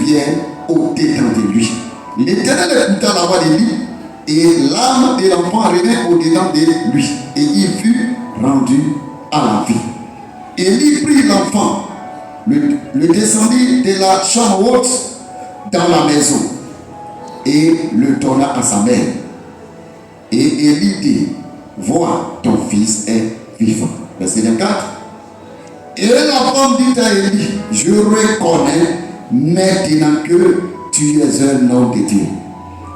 Pierre au-dedans de lui. L'Éternel écouta la voix d'Élie, et l'âme de l'enfant revint au-dedans de lui, et il fut rendu à la vie. Élie prit l'enfant, le descendit de la chambre haute dans la maison, et le donna à sa mère. Et Élie dit, vois, ton fils est vivant. Verset 24. Et la femme dit à Élie, je reconnais maintenant que tu es un homme de Dieu,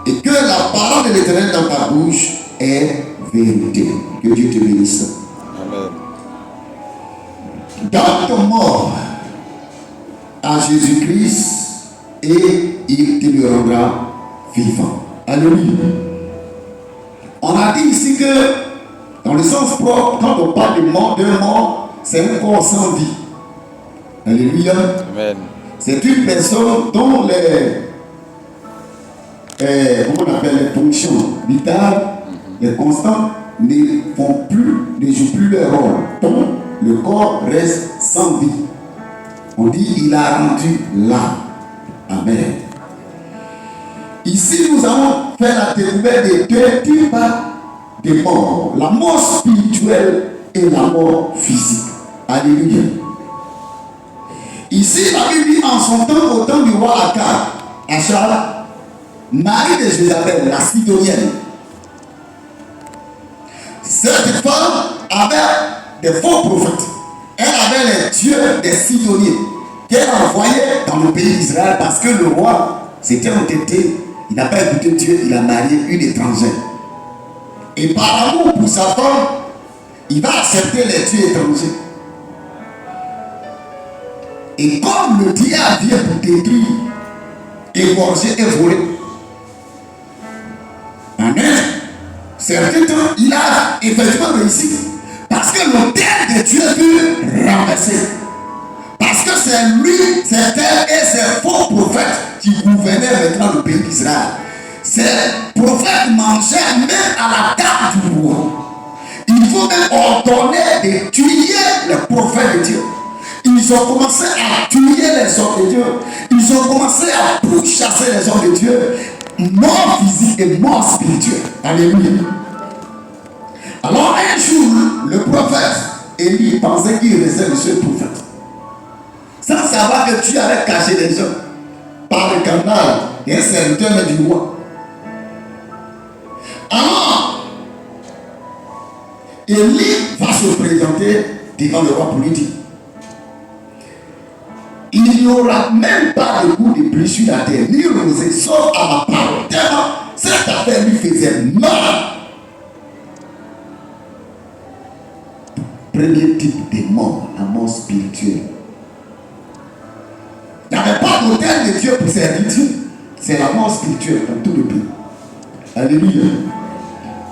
et que la parole de l'Éternel dans ta bouche est vérité. Que Dieu te bénisse. Amen. Donne ton mort à Jésus-Christ et il te le rendra vivant. Alléluia. On a dit ici que, dans le sens propre, quand on parle de mort, d'un mort, c'est un corps sans vie. Alléluia. Amen. C'est une personne dont comment on appelle, les fonctions vitales, les constantes, ne jouent plus leur rôle. Donc, le corps reste sans vie. On dit, il a rendu l'âme. Amen. Ici, nous allons faire la découverte de deux types de morts. La mort spirituelle et la mort physique. Alléluia. Ici, la Bible dit en son temps, au temps du roi Achab, Marie de Jézabel, la Sidonienne. Cette femme avait des faux prophètes. Elle avait les dieux des Sidoniens qu'elle envoyait dans le pays d'Israël parce que le roi s'était entêté. Il n'a pas écouté Dieu, il a marié une étrangère. Et par amour pour sa femme, il va accepter les dieux étrangers. Et comme le diable vient pour détruire, égorger et voler, en un certain temps, il a effectivement réussi. Parce que l'autel de Dieu fut renversé. Parce que c'est lui, c'est elle et ses faux prophètes qui gouvernaient maintenant le pays d'Israël. Ces prophètes mangeaient même à la table du roi. Il faut même ordonner de tuer les prophètes de Dieu. Ils ont commencé à tuer les hommes de Dieu. Ils ont commencé à pourchasser les hommes de Dieu. Mort physique et mort spirituelle. Alléluia. Alors un jour, le prophète Élie pensait qu'il restait le seul prophète. Sans savoir que Dieu avait caché les gens par le canal d'un serviteur du roi. Alors, Élie va se présenter devant le roi pour lui dire, il n'y aura même pas de coup de pluie sur la terre, ni rosée, sauf à ma parole. Tellement cette affaire lui faisait mal. Premier type de mort, la mort spirituelle. Il n'y avait pas d'autel de Dieu pour servir Dieu. C'est la mort spirituelle dans tout le pays. Alléluia.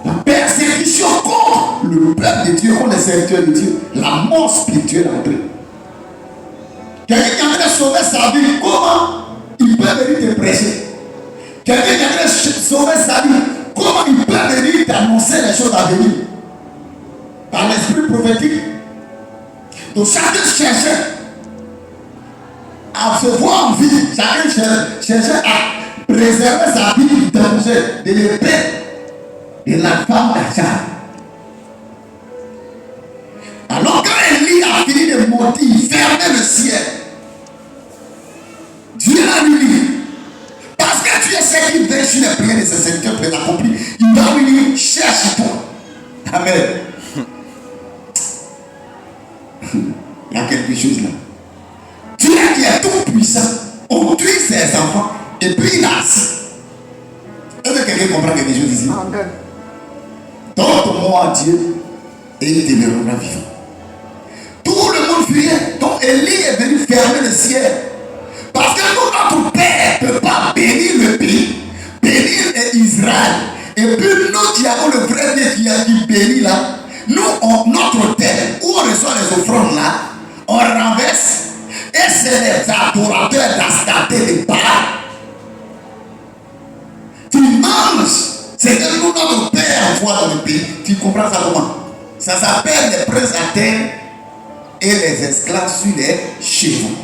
La persécution contre le peuple de Dieu, contre les serviteurs de Dieu. La mort spirituelle entrée. Quelqu'un qui aimerait sauver sa vie, comment il peut venir te prêcher? Quelqu'un qui aimerait sauver sa vie, comment il peut venir t'annoncer les choses à venir? Par l'esprit prophétique. Donc chacun cherchait à se voir en vie. Chacun cherchait à préserver sa vie du danger, de l'épée, de la femme d'Achab. Alors quand Élie a fini de monter, il fermait le ciel. Dieu a lui dit, parce que Dieu sait qu'il veille sur les prières de ses serviteurs pour l'accomplir, il va lui dire, cherche-toi. Amen. Il y a quelque chose là. Dieu qui est tout puissant, on tue ses enfants et puis il a assis. Est-ce que quelqu'un comprend quelque chose ici? Donne ton mot à Dieu et il te le rendra vivant. Tout le monde fuyait. Donc Élie est venu fermer le ciel. Parce que nous, notre Père ne peut pas bénir le pays, bénir Israël. Et puis nous qui avons le vrai Dieu qui bénit là, nous, notre terre, où on reçoit les offrandes là, on renverse. Et c'est les adorateurs d'Astarté de Baal. Tu manges. C'est que nous, notre Père envoie dans le pays. Tu comprends ça comment? Ça s'appelle les princes à terre et les esclaves sur les chevaux.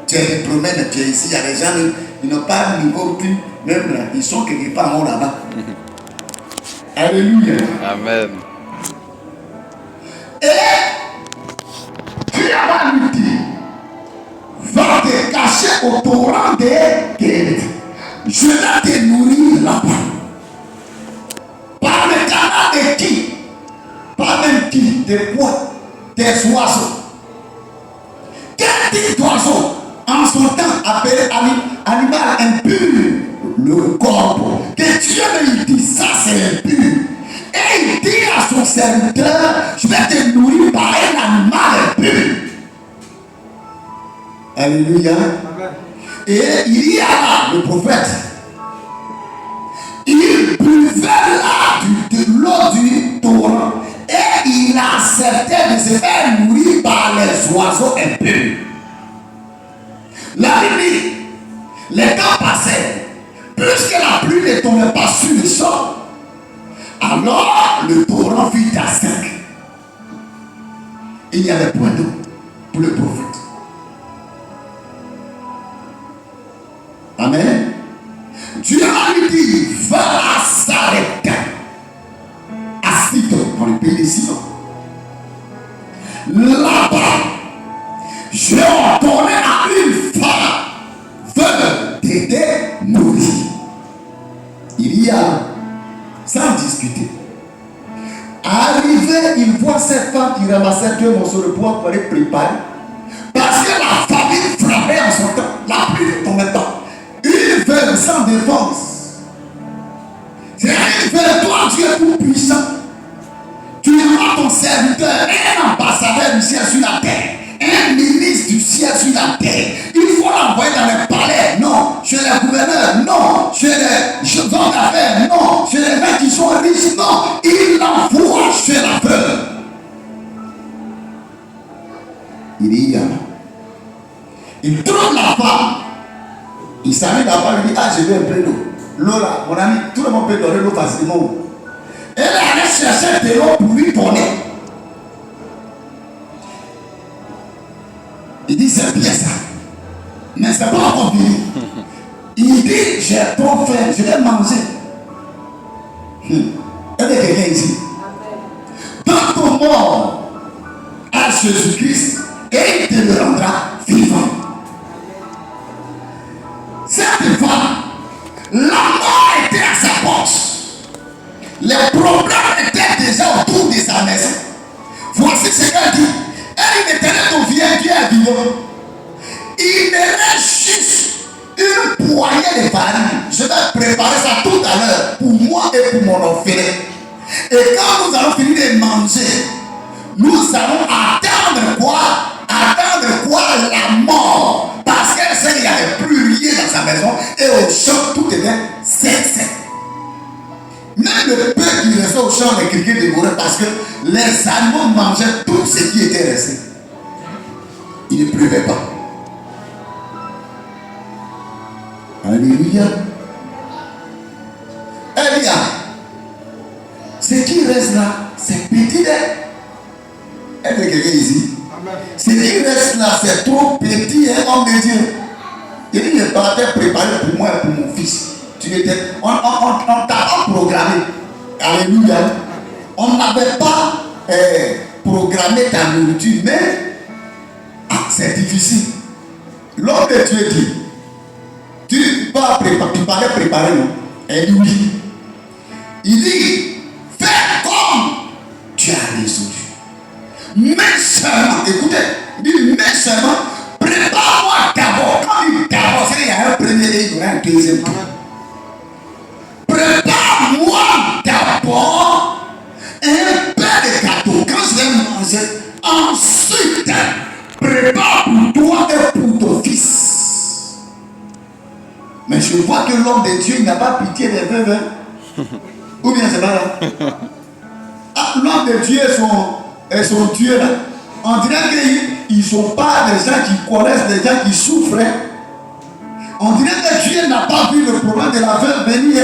Tu es diplômé, mais tu es ici. Il y a des gens, ils n'ont pas de niveau plus. Même là, ils sont quelque part en haut là-bas. Alléluia. Amen. Et tu vas lui dire, va te cacher au torrent des Guéret. Je vais te nourrir là-bas. Par le canal de qui? Pas même qui? Des quoi? Des oiseaux. Quel type d'oiseau? En son temps appelé animal impur, le corbeau. Que Dieu lui dit, ça c'est impur. Et il dit à son serviteur, je vais te nourrir par un animal impur. Alléluia. Amen. Et il y a là le prophète. Il buvait là de l'eau du torrent. Et il acceptait de se faire nourrir par les oiseaux impurs. La Bible dit, les temps passaient, puisque la pluie ne tombait pas sur le sol, alors le torrent fut à sec. Il n'y avait point d'eau pour le prophète. Amen. Dieu lui dit, va à Sarepta, à Sidon, dans le pays de Sidon. Là-bas, je ordonnais à une femme veuve d'aider nourrir. Il y a, sans discuter, arrivé, il voit cette femme qui ramassait 2 morceaux de bois pour les préparer. Parce que la famille frappait en son temps, la pluie ne tombait pas. Une veuve sans défense. C'est une veuve, toi, Dieu est tout puissant. Tu envoies ton serviteur, un ambassadeur du ciel sur la terre. Un ministre du ciel sur la terre. Il faut l'envoyer dans les palais. Non. Chez les gouverneurs. Non. Chez les hommes d'affaires. Non. Chez les gens qui sont riches. Non. Il l'envoie chez la veuve. Il y a. Il trouve la femme. Il s'amène là-bas. Il dit, ah, je veux un peu d'eau. L'eau là, mon ami, tout le monde peut donner l'eau facilement. Elle allait chercher de l'eau pour lui donner. Il dit, c'est bien ça. Mais c'est pas encore fini. Il dit, j'ai trop faim, je vais manger. Est-ce que quelqu'un ici? Dans ton mort à Jésus-Christ, et il te le rendra vivant. Cette femme, la mort était à sa porte. Les problèmes étaient déjà autour de sa maison. Voici ce qu'elle dit. Elle était ton vieux Dieu est vivant. Il me reste juste une poignée de farine. Je vais préparer ça tout à l'heure pour moi et pour mon orphelin. Et quand nous allons finir de manger, nous allons attendre quoi? Attendre quoi? La mort. Parce qu'elle sait qu'il n'y avait plus rien dans sa maison. Et au champ, tout était sec. Même le peu qui restait au champ, les criquets dévoraient parce que les animaux mangeaient tout ce qui était resté. Il ne pleuvait pas. Alléluia. Eh bien, ce qui reste là, c'est petit. Est-ce que quelqu'un ici? Ce qui reste là, c'est trop petit, hein, homme de Dieu. Il dit, je partais préparer pour moi et pour mon fils. On t'a pas programmé. Alléluia. On n'avait pas programmé ta nourriture, mais c'est difficile. L'homme de Dieu dit, tu parlais préparer, non? Et lui dit, il dit, fais comme tu as résolu. Mais seulement, écoutez, il dit, mais seulement, prépare-moi d'abord. Quand il dit d'abord, c'est qu'il y a un premier et il y aura un deuxième tour. Prépare-moi d'abord un peu de gâteau. Quand je vais manger, ensuite, prépare pour toi et pour ton fils. Mais je vois que l'homme de Dieu n'a pas pitié des veuves. Ou bien c'est pas là. Ah, l'homme de Dieu est son Dieu là. On dirait qu'ils ne sont pas des gens qui connaissent, des gens qui souffrent. On dirait que Dieu n'a pas vu le problème de la veuve venir.